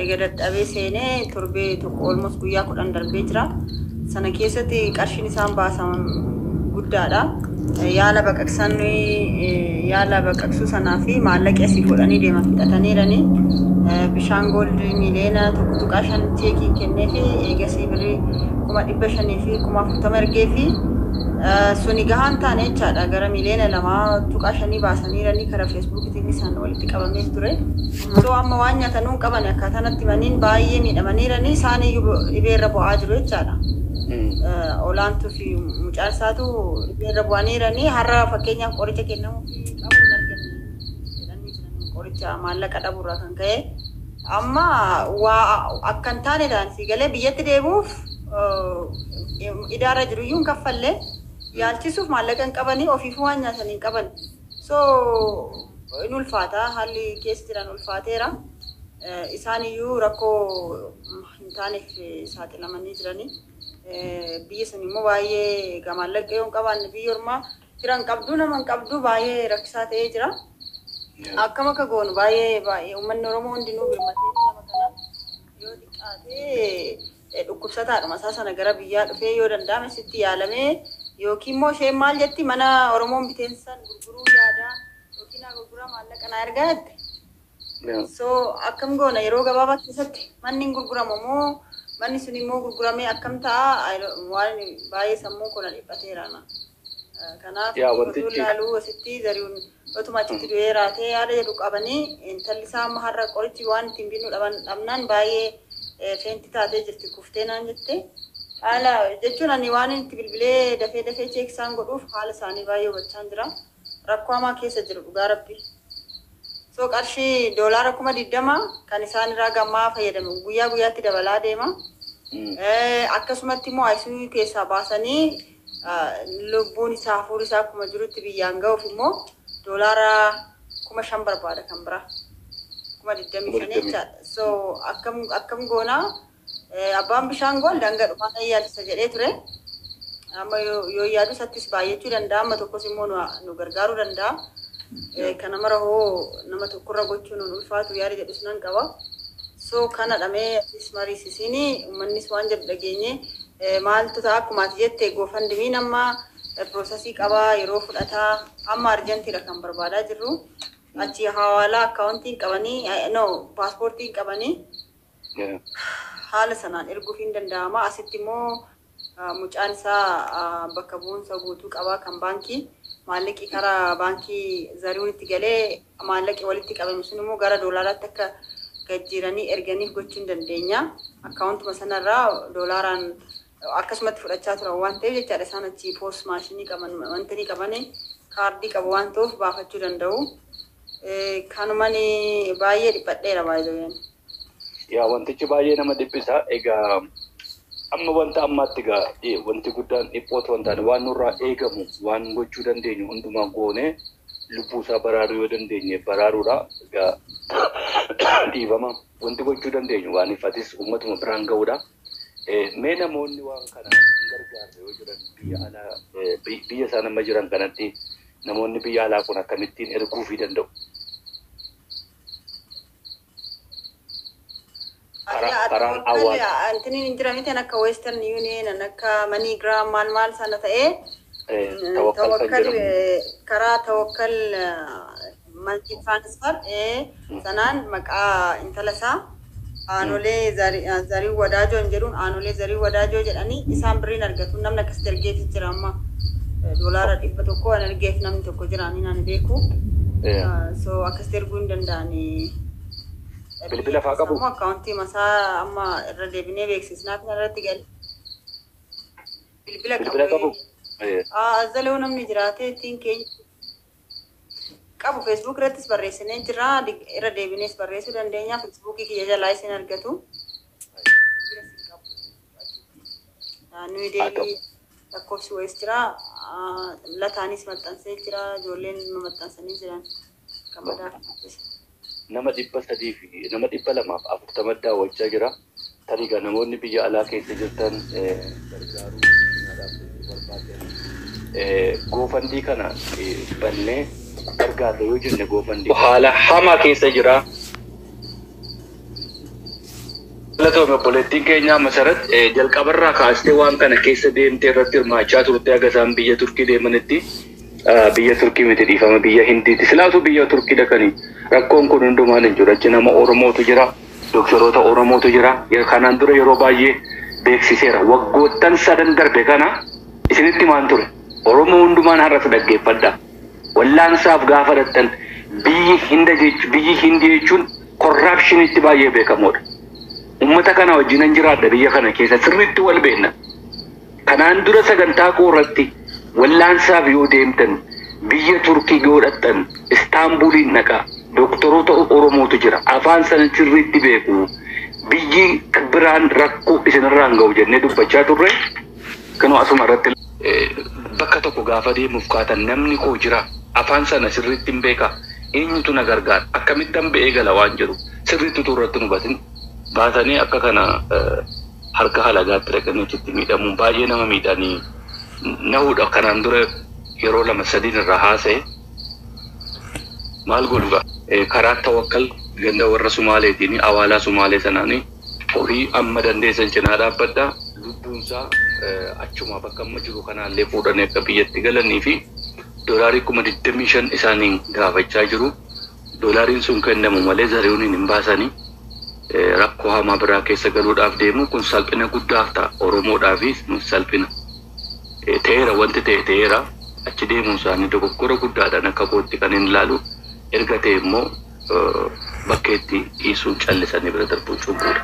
egadat abe sene turbe to almost guyyaa 10 darbee jira sana keessatti qarshiin isaan baasan guddaadha yaala baqaqsuu sanaa fi maallaqa asii fudhanii deeman fudhataniirani bishaan gold miliyoona tuqaa 5 cheekiin kennee fi eegasii birrii 500 fi 40 ergee fi suni gahaan taane jechaadha gara miliyoona 2 tuqaa 5 baasaniirani karaa feesbuukiitiin isaan walitti qabamee ture so amma waan nyaatanuu qaban akkaatanatti maniin baay'ee miidhamaniirani isaan ibeerra bu'aa jiru jechaadha olaantuu fi mucaalsaatu ibeerra bu'aniirani har'a fakkeenyaaf qoricha kennamuu fi qabu arganii qoricha maallaqa dhabuurraa kan ka'e amma waa akkan taaneedhaan si galee biyyatti deebuuf idaara jiru iyyuu kaffallee yaalchisuuf maallaqa hin qabanii ofiifuu waan nyaatanii hin qaban so in ulfaata haalli keessa jiran ulfaateera isaan iyyuu rakkoo hin taaneef saaxilamanii jiranii biyya san immoo baay'ee maallaqa yoo hin qabaanne biyya ormaa jiran qabduu nama hin qabdu baay'ee rakkisaa ta'ee jira akkam akka goonu baay'ee uummanni Oromoo hundinuu birmatee nama kana yoo xiqqaatee dhukkubsataadhuma isaa sana gara biyyaa dhufee yoo danda'ame sitti yaalamee yookiin immoo isheen maal jetti mana Oromoon biteensan gurguruu yaadaa yookiin gurguraa maallaqa na ergaatti so akkam goona yeroo gabaabaa keessatti manni gurguramu moo manni sun immoo gurguramee akkam ta'a waan baay'ee sammuu kona dhiphateerana kanaaf laaluu asitti zariun otuma achitti du'ee raatee yaada jedhu qabanii intalli isaa amma har'a qorichi waan ittiin binnu dhabnaan baay'ee feenti taatee jirti kuftee naan jette haala jechuun ani waan itti bilbilee dafee cheek isaan godhuuf haala isaanii baay'ee hubachaa jira rakkoo hamaa keessa jiru dhugaa rabbii so qarshii doolaara 20 kan isaan irraa gammaa fayyadamu guyyaa guyyaatti dabalaa deema akkasumatti immoo ICU keessaa baasanii lubbuun isaa hafuura isaa akkuma jirutti biyyaan ga'uuf immoo doolaara 5,000 barbaada kan biraa 25 jechaadha so akkam goonaa abbaan bishaan gool danga dhumaa yaalisa jedhee ture amma yoo yaadu sattis baay'achuu danda'a amma tokkos immoo nu gargaaruu danda'a kana mara hoo nama tokkorra gochuun ulfaatu yaada jedhus nan qaba so kana dhamee ismariisisiini uummannis waan jedhu dhageenye maaltu ta'a akkuma ati jette goofandimiin amma piroosesii qabaa yeroo fudhataa amma arjantiidha kan barbaadaa jirru achi hawaalaa akkaawuntiin qabanii paaspoortiin qabanii haala sanaan erguuf hin danda'ama asitti immoo mucaan isaa bakka bu'umsa guutuu qabaa kan baankii maallaqi karaa baankii zariiwwan itti galee maallaqi walitti qabame sun immoo gara doolaaraatti akka gajjiiranii erganiif gochuu hin dandeenya akkaawuntuma sanarraa doolaaraan akkasumatti fudhachaa turan waan ta'eef jechaadha isaan achi poos maashinii qaban wantanii qabanii kaardii qabu waan ta'uuf baafachuu danda'u kanumani baay'ee dhiphadheera baay'ee yaa wantichi baay'ee nama dhiphisa egaa amma wanta ammaatti egaa wanti guddaan dhiphoota wantaan waan nurraa eegamu waan gochuu dandeenyu hundumaa goone lubbuu isaa baraaruu yoo dandeenye baraaruudha egaa dhiibama wanti gochuu dandeenyu waan ifatis uummatuma biraan ga'uudha mee namoonni waan kana gargaarre yoo jiran biyya isaan amma jiran kanatti namoonni biyya alaa kun akkamittiin erguufii danda'u antini injiramite akka western union akka MoneyGram maal sana ta'e tawakkal karaa tawakkal multi transfer sanaan maqaa intalasaa aanolee zarii wadaajoo jedhuun aanolee zarii wadaajoo jedhanii isaan birriin argatu namni akkas ergeef jira amma doolaara 100 an ergeef namni tokko jiraanii naan beeku so akkas erguu hin danda'ani bilbila faa qabu akkaawuntii masaa amma irra deebinee beeksisnaaf irratti gal bilbila qabu azaloo namni jiraate ittiin keenya qabu Facebook irrattis barreessinee jira irra deebinees barreessuu dandeenya Facebook kiyya jalaa isin argatu nuyi deebii lakkoofsi wayis jira lataanis maxxansee jira ijoolleen maxxansanii jiran gammadaa nama 300 fi nama 240 daawwachaa jira tariiga namoonni biyya alaa keessa jirtan gargaaruu barbaadan goofandii kana bannee gargaarra yoo jenne goofandii haala hamaa keessa jira galatoome obboleettiin keenya Masarat jalqabarraa kaastee waan kana keessa deemtee irratti hirmaachaa turte agasaan biyya Turkii deemanitti biyya Turkii miti dhiifama biyya Hindiiti silaatu biyya Turkii dhaqanii rakkoon kun hundumaan hin jiru achi nama Oromootu jira doktoroota Oromootu jira kanaan dura yeroo baay'ee beeksiseera waggoottan 3 darbe kana isinitti maan ture Oromoo hundumaan har'as dhaggeeffadha wallaansaaf gaafa dhaqxan biyyi Hindii jechuun corruption itti baay'ee beekamoodha. Ummata kana wajjin jiraadha biyya kana keessa sirriitti wal beekna. Kanaan dura sagantaa koorratti wallaansaaf yoo deemtan biyya Turkii godhattan Istaanbuliin dhaqa doktoroota Oromootu jira afaan sana sirriitti beeku biyyi biraan rakkoo isinirraan ga'u jennee dubbachaa turre kanoo asuma irratti bakka tokko gaafa deemuuf kaatan namni koo jira afaan sana sirriitti hin beeka eenyutu na gargaara akkamittan be'ee gala waan jedhu sirriitti turratti nu batin baatanii akka kana harka halagaatti dhaqanii itti miidhamuun baay'ee nama miidhanii nahuudha kanaan dura yeroo 2-3 irraa haasa'e maal godhuga karaa tawakkal ganda warra Sumaaleetiin awaalaa Sumaalee sanaanii horii amma dandeessan cinaa dhaabbadha lubbuunsaa achuma bakka amma jiru kanaallee fuudhanii akka biyyatti galanii fi doolaarii 25,000 isaaniin gaafachaa jiru doolaariin sun kennamu malee zari'uun hin baasanii rakkoo hamaa biraa keessa galuudhaaf deemu kun salphina guddaaf ta'a Oromoodhaafis salphina ta'eera wanti ta'eera achi deemuun isaanii dogoggora guddaadhaan akka kootti kan hin ilaalu erga ta'e immoo bakkeetti dhiisuun callisanii bira darbuun cubbuudha.